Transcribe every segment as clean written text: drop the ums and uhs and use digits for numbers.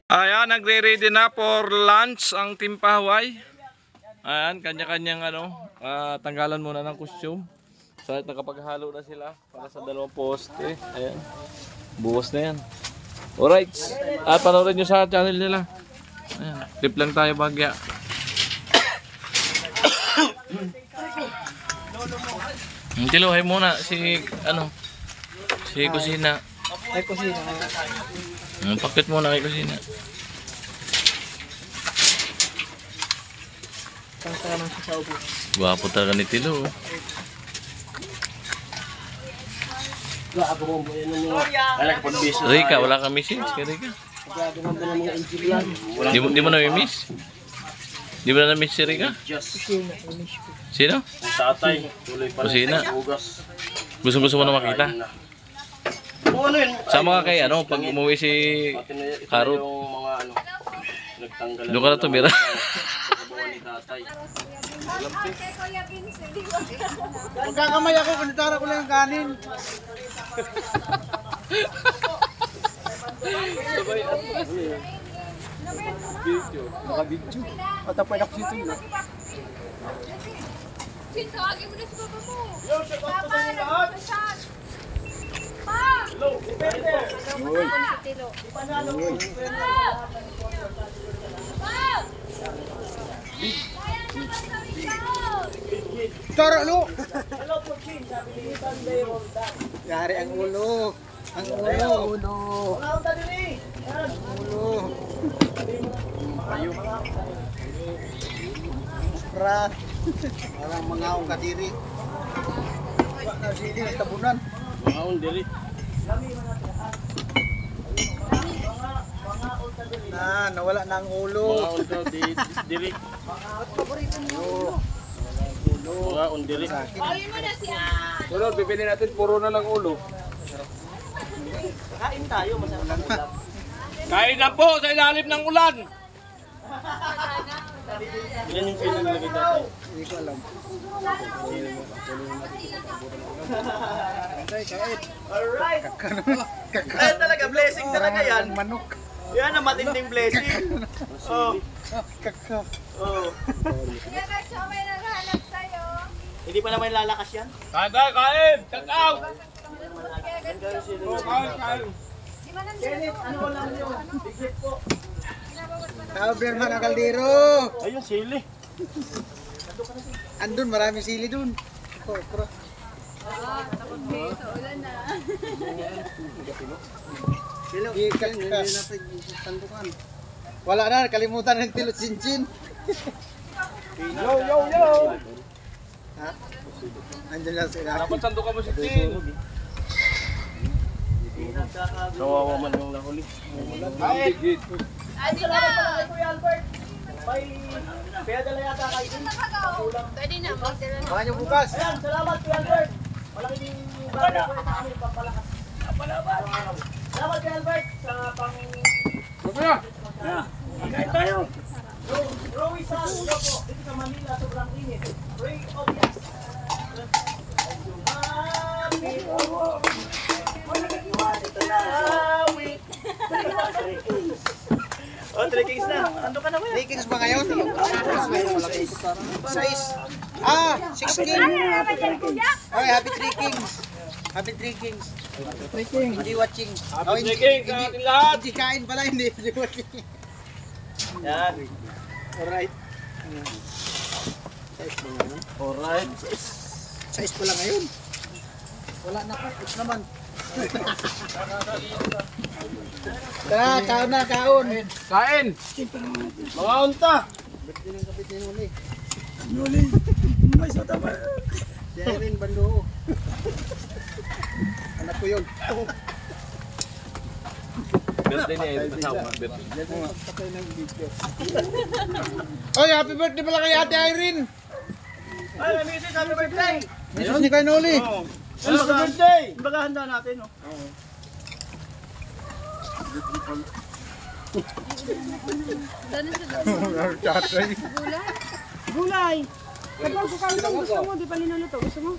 Ayan, nagre-ready na for lunch ang Team Pahuay. Ayan, kanya-kanyang tanggalan muna ng costume. So, nakapaghalo na sila para sa dalawang poste. Ayan, buwas na yan. Alright, at panoorin nyo sa channel nila. Ayan, clip lang tayo bagya. Tiluhay muna si Kusina. Ay, kusina. Pakit muna kay Kusina. Tangka naman siya sa upo. Gwapo talaga ni Tilo. Rika, wala kang message kay Rika. Grabe naman ng mga engineer. Di mo na-miss? Di mo na-miss si Rika? Kusina, finish ko. Sino? Tatay, tuloy pa Kusina. hugas. Gusto mo na makita? Kung ano yun? Sama ka kay pag umuwi si Karot. Yung mga nagtanggalan. Doon ka na tumira. Pagkabawa ni tatay. Magkakamay ako, kanitara ko lang ang kanin. Naka-video. Patapay ako dito. Tawagin mo na si papa mo. Papa, nagpapasyan. Pa! Hello, Peter! Tara, lo! Yari ang ulo. Ang ulo. Ulo. Pra. Parang mga akong kadiri. Sili ng tabunan. Mga diri. Nawala na ang ulo. Mga undaw diri. Mga undiri. Tawagin mo na si Ann. Sunod, bibili natin puro na lang ulo. Kain tayo, masarap. Kain na po sa ilalim ng ulan. Yan yung pinaglagay tatay. Hindi ko alam. Kain. Alright. Kaka. Ayun talaga, blessing talaga yan. Manok. Yan ang matinding blessing. Oh. Kaka. Oh. Kaya Nacho, may naghanap sa'yo. Hindi pa naman lalakas yan. Kain! Check out! Kaya ganito. Kain! Di ba nandito? Ano lang yun? Biglit po. Kaber man ang kaldero. Ayun, sili. Andun, maraming sili dun. Okra. Tapos may sa ulan na. Silo. Wala na, kalimutan ng tilot cincin. Yo! Ha? Andyan lang sila. Dapat sando ka mo si Tin. Kawawa man yung nahuli. Ay! Adi na. Kuya Albert. May kaya dala yata kayo. Pwede na, magdala na. Baka nyo bukas. Ayan, salamat Kuya Albert. Malaking bagay po sa amin pampalakas. Salamat Kuya Albert sa pang... Kain tayo. Rowy sa ulo po. Dito sa Manila, sobrang init. Ray of yes. Oh, 3 kings na. Ando ka na ba? 3 kings ba ngayon? 6. 6 kings. Okay, happy 3 kings. Happy 3 kings. 3 kings. Hindi watching. Happy 3 kings sa ating lahat. Hindi kain pala, hindi watching. Yan. Alright. Alright. 6 pala ngayon. Wala na pa. 8 naman. Tara, kaon na, kaon. Kain! Mga unta. Birthday ng kapit ni Noli. May sota ba? Si Irene Bando. Anak ko yun. Birthday niya yung kasama. Birthday. Patay ng video. Oy, happy birthday pala kay Ate Irene. Ay, may message, happy birthday. Message ni kay Noli. Happy birthday. Baga handa natin, oh. Doon sa Tatay. Gulay. Kapag kukain mo, gusto mo, di pa linuluto. Gusto mo?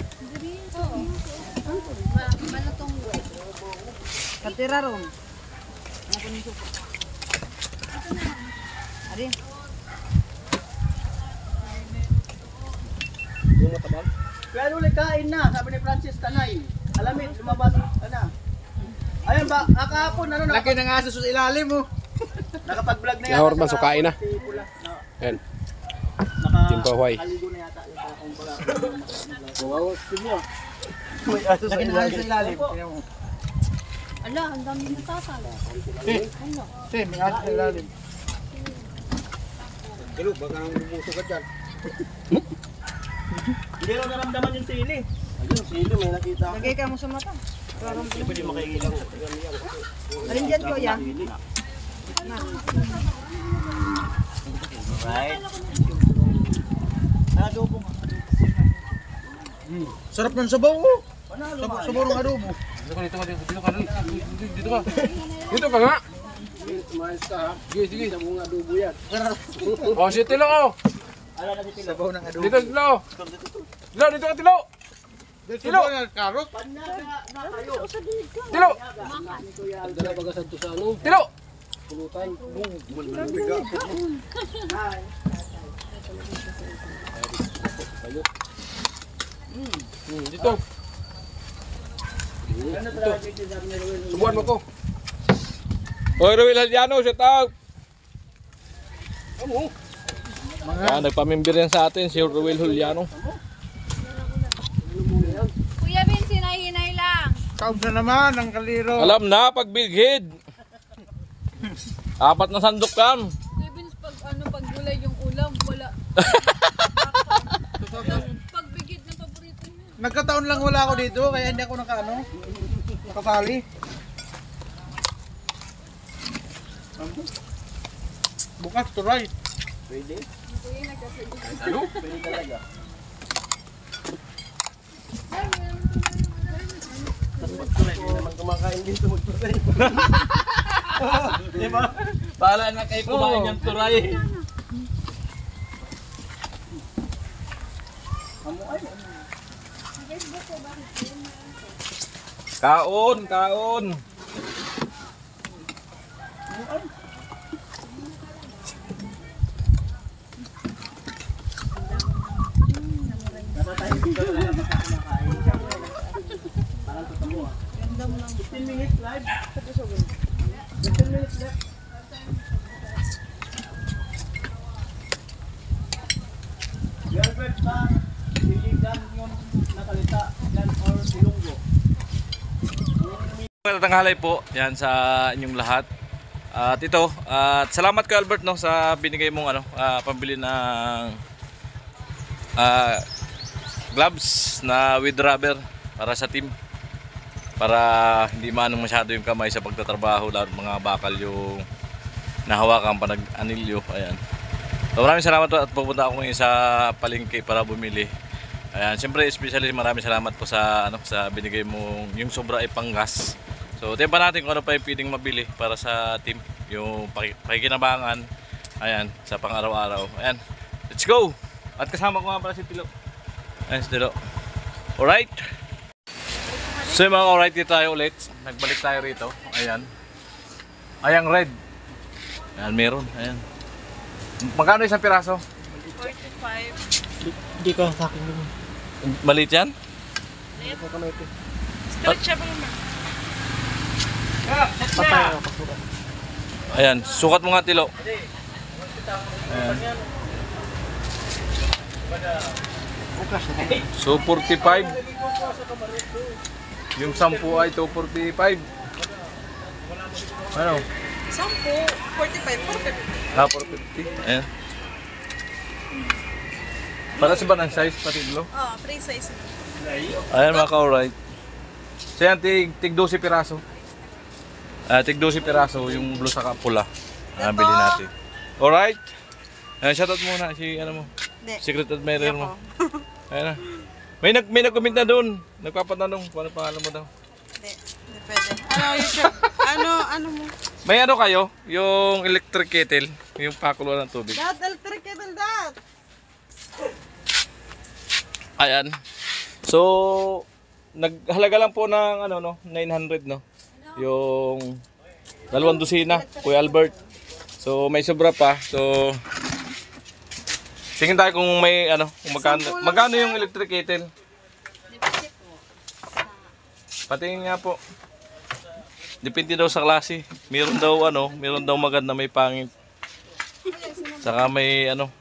malutong. Katira ron. Ari. Kaya ulit kain na, sabi ni Francis Tanay. Alamit, lumabas, ano. Ayun ba, kahapon, ano na. Laki ng aso sa ilalim mo. Nakapag-vlog na yata. Nahor man, sukain na. Yan. Timpahuay. Nakaligo na yata. May aso sa ilalim. Ala, ang dami natasal. May aso sa ilalim. Kalo, baka nang bumuso ka dyan. Hindi raw naramdaman yung sili. Ayun, sili, may nakita ako. Lagay ka mo sa mata. Hindi pwede makikilang sa tiyan. Alin dyan ko yan? Right. Adobo nga. Sarap ng sabaw mo. Sabaw ng adobo. Dito ka nga. Sige, sige. Oh, si Tilo, oh. Sabaw ng adobo. Dito, Tilo. Tilo, dito ka, Tilo. Tilo. Karot. Tilo. Tilo. Dito. Subuhan mo ko. Oy, Ruel Haliano, shout out! Nagpamimbir yan sa atin, si Ruel Haliano. Kuya Ben, sinay-hinay lang. Kaog na naman ang kaliro. Alam na, pag big head. 4 na sandok kan. Kuya Ben, pag gulay yung ulam, wala. Pag bigid na paborito niya. Nagkataon lang wala ako dito, kaya hindi ako nakasali. Bukas to right. Pwede? Ano? Pwede talaga. Hindi naman kumakain dito magturay. Diba? Bahala na kayo kumain yung turay. Kaon, kaon. Albert ba? Iligan yung nakalita. Yan or Ilonggo. Magandang tanghali po yan sa inyong lahat. At ito, salamat kay Albert no sa binigay mong pambili ng gloves na with rubber para sa team. Para hindi maanong masyado yung kamay sa pagtatrabaho, lalo mga bakal yung nahawakan pa nag-anilyo. Ayan. So maraming salamat at pupunta ako ngayon sa palengke para bumili. Ayan, siyempre especially maraming salamat po sa sa binigay mong yung sobra ay panggas. So tiyan pa natin kung ano pa yung pwedeng mabili para sa team, yung pakikinabangan. Ayan, sa pang-araw-araw. Ayan. Let's go. At kasama ko nga pala si Tilo. Ayan si Tilo. Alright. So yung mga alright dito tayo ulit. Nagbalik tayo rito. Ayan. Ayang red. Ayan, meron. Ayan. Magkano isang piraso? 45. Hindi ka sa akin naman. Maliit yan? Stretchable man. Ayan, sukat mo nga Tilo. Ayan. So 45. Yung 10 ay 245. Ano? 10, 45, 45. 450. Ayan. Para sa ba ng size pati Tilo? Oh, 3 size. Ayan mga ka-alright. So yan, tig 12 piraso. Tig 12 piraso yung blue sa pula. Bili natin. Alright. Shoutout muna si mo. Secret admirer mo. Ayan na. May nag-comment na doon. Nagpapatanong kung ano pangalan mo daw. Hindi pwede. Ano, YouTube? ano mo? May kayo? Yung electric kettle. Yung pakuluan ng tubig. Dad, electric kettle, dad! Ayan. So, naghalaga lang po ng 900 no. Yung 2 dosina, Kuya Albert. So may sobra pa. So tingin tayo kung may ano, kung magkano yung electric kettle. Depende po. Patingin nga po. Depende daw sa klase. Meron daw maganda may pangit. Saka may ano.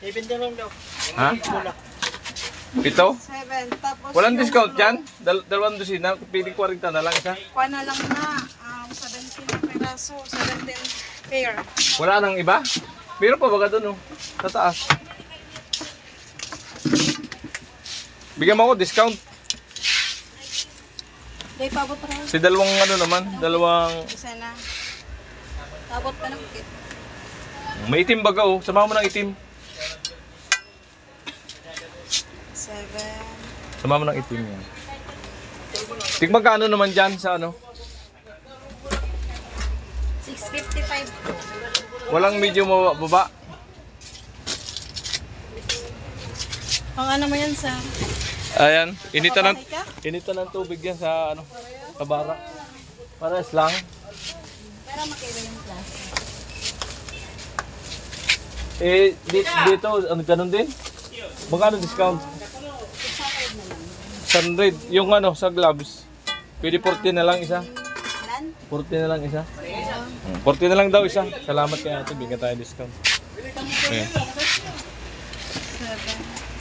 70 lang daw. Ha? Pito? 7. Tapos Walang discount yan? Dalawang dosina? Piling 40 na lang isa? kuha na lang na. 17 na peraso. 17 pair. Wala nang iba? Meron pa baga doon, oh. Sa taas. Bigyan mo ako discount. Day pabot pa rin. Si dalawang ano naman, dalawang Isa na. Pabot pa ng kit. may itim baga, oh. Samahan mo ng itim. 7. Samahan mo ng itim yan. Magkano naman dyan sa ano? 655. Walang medyo mababa. Ang ano mo yan sa... Ayan, initan ng tubig yan sa ano, sa barak. Para lang. Pero makaiba yung klase. Eh, dito, ano ganun din? Magkano discount? 100. Yung ano, sa gloves. Pwede 40 na lang isa. Ilan? 40 na lang isa. 40 na lang daw isa. Salamat kay ate, bigyan tayo discount. Ayan. 7.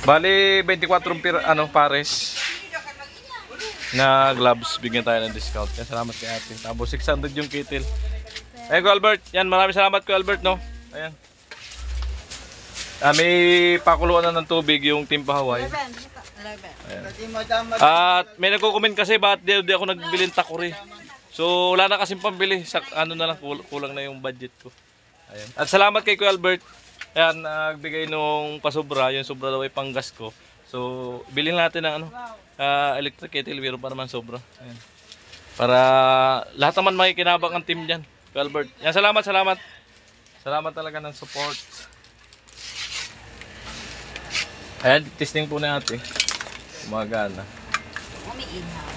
Bali, 24 pares na gloves, bigyan tayo ng discount. Kaya salamat kay ate. Tapos 600 yung kettle. Ayun, Kuya Albert. Yan, maraming salamat Kuya Albert, no? Ayan. May pakuluan na ng tubig yung Team Hawaii. 11. Kasi madam, At may nagko-comment kasi bakit di ako nagbilin takuri. So wala na kasing pambili. Sa, ano na lang, kulang na yung budget ko. Ayan. At salamat kay Kuya Albert. Ayan, nagbigay nung pasobra. Yung sobra daw ay panggas ko. So bilhin natin ng ano, electric kettle. Meron pa naman sobra. Ayan. Para lahat naman makikinabang ang team dyan. Kuya Albert. Yan, salamat. Salamat talaga ng support. Ayan, testing po natin. Gumagana. Umiihaw.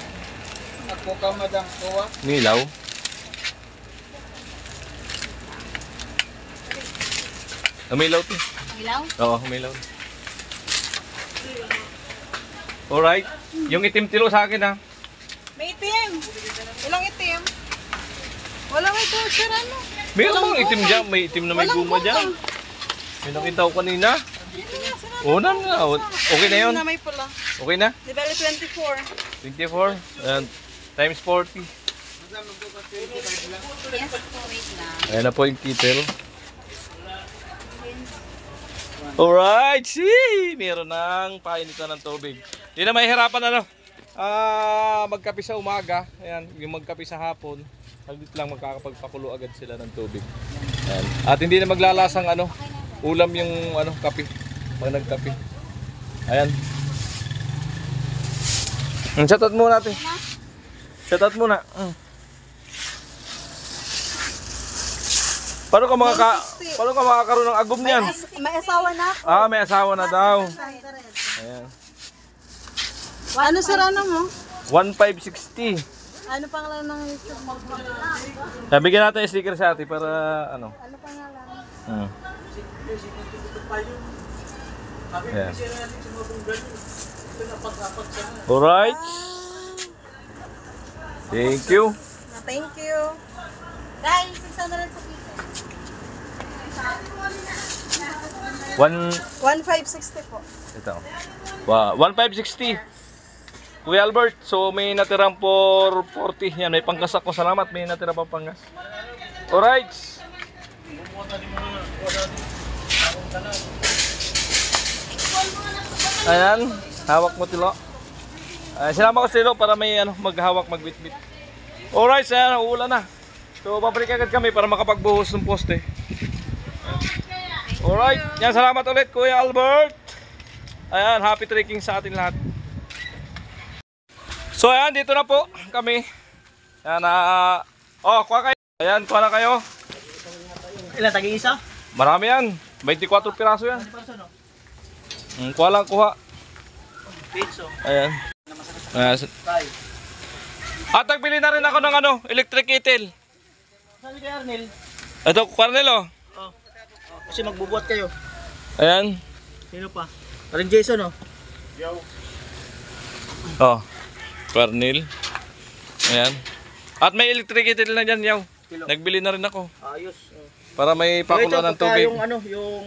ako ka madam kuha. Nilaw. Umilaw to. Ilaw? Oo, umilaw. Alright. Yung itim tilo sa akin ha. May itim. Ilang itim? Walang ito, sir, ano? Meron bang itim dyan? May itim na may guma dyan. May nakita ko kanina. Oo na. Okay na yun. Na may pula. Okay na? Di bali 24. 24. And times 40. Yes po, wait lang. Ayan na po yung kettle. Alright, see! Meron ng painitan ng tubig. Hindi na mahihirapan magkape sa umaga. Ayan, yung magkape sa hapon. Saglit lang magkakapagpakulo agad sila ng tubig. Ayan. At hindi na maglalasang ulam yung kape. Pag nagkape. Ayan. Shoutout muna natin. Shoutout muna. Paano ka makakaroon ng agom niyan? May asawa na ako. May asawa na daw. Ayan. Ano sir, ano mo? 1,560. Ano pangalan ng YouTube mo? Bigyan natin yung sticker sa atin para ano. Ano pangalan? Yeah. Alright. Thank you. Thank you. Guys, 600 po dito. 1560 po. Ito. 1,560. Kuya Albert, so may natirang for 40. Yan, may panggas ako. Salamat, may natirang pang panggas. Alright. Ayan, hawak mo tilo. Sinama ko silo para may maghawak, magbitbit. Alright, ayan, uulan na. So, babalik agad kami para makapagbuhos ng poste. Alright, yan, salamat ulit Kuya Albert. Ayan, happy trekking sa atin lahat. So ayan, dito na po kami. Ayan, kuha kayo. Ayan, kuha na kayo. Ilan tagi isa? Marami yan, 24 piraso yan. Kuha lang, kuha. Piso. Ayan. At nagbili na rin ako ng electric kettle. Sabi kay Arnel, Ito, Cornelo. Kasi magbubuhat kayo. Ayan. Sino pa? Parin Jason, oh. Oh. Cornel. Ayan. At may electric kettle na dyan, yaw. Kilo. Nagbili na rin ako. Ayos. Para may pakuluan ng tubig. Yung ano, yung...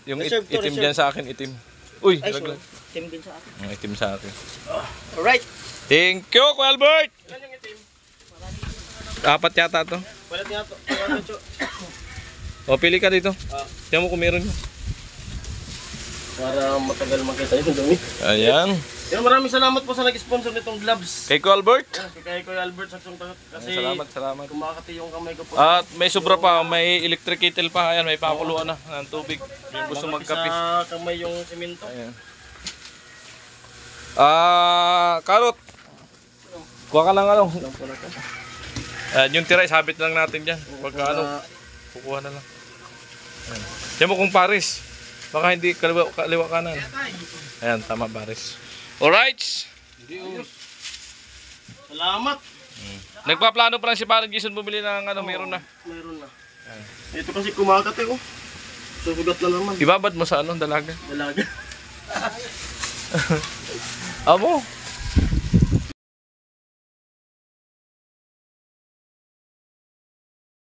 Yung Reserve to, itim reserve. dyan sa akin, itim. Uy, Ay, laglag. sorry. Team din sa akin. Ang itim sa akin. Alright. Thank you, Kuya Albert! Apat yata to. Wala niya to. Wala to. O, pili ka dito. Tiyan mo kung meron yun. Para matagal makita yung dumi. Ayan. Pero maraming salamat po sa nag-sponsor nitong gloves. Kay Kuya Albert. Kay Kuya Albert sa kasi Salamat. kumakati yung kamay ko po. At may sobra pa, may electric kettle pa. Ayan, may pakuluan na ng tubig. Yung gusto magkape. Sa kamay yung semento. Ayan. Karot. Kuha ka lang ano. Yung tira, sabit lang natin dyan. Pagka ano, kukuha na lang. Ayan. Diyan mo kung Paris. Baka hindi kaliwa kanan. Ayan, tama Paris. Alright. Salamat. Nagpaplano pa lang si Parang Jason bumili ng ano, meron na. Meron na. Ito kasi kumakati oh. Susugat na naman. Ibabad mo sa ano, dalaga. Dalaga. Amo,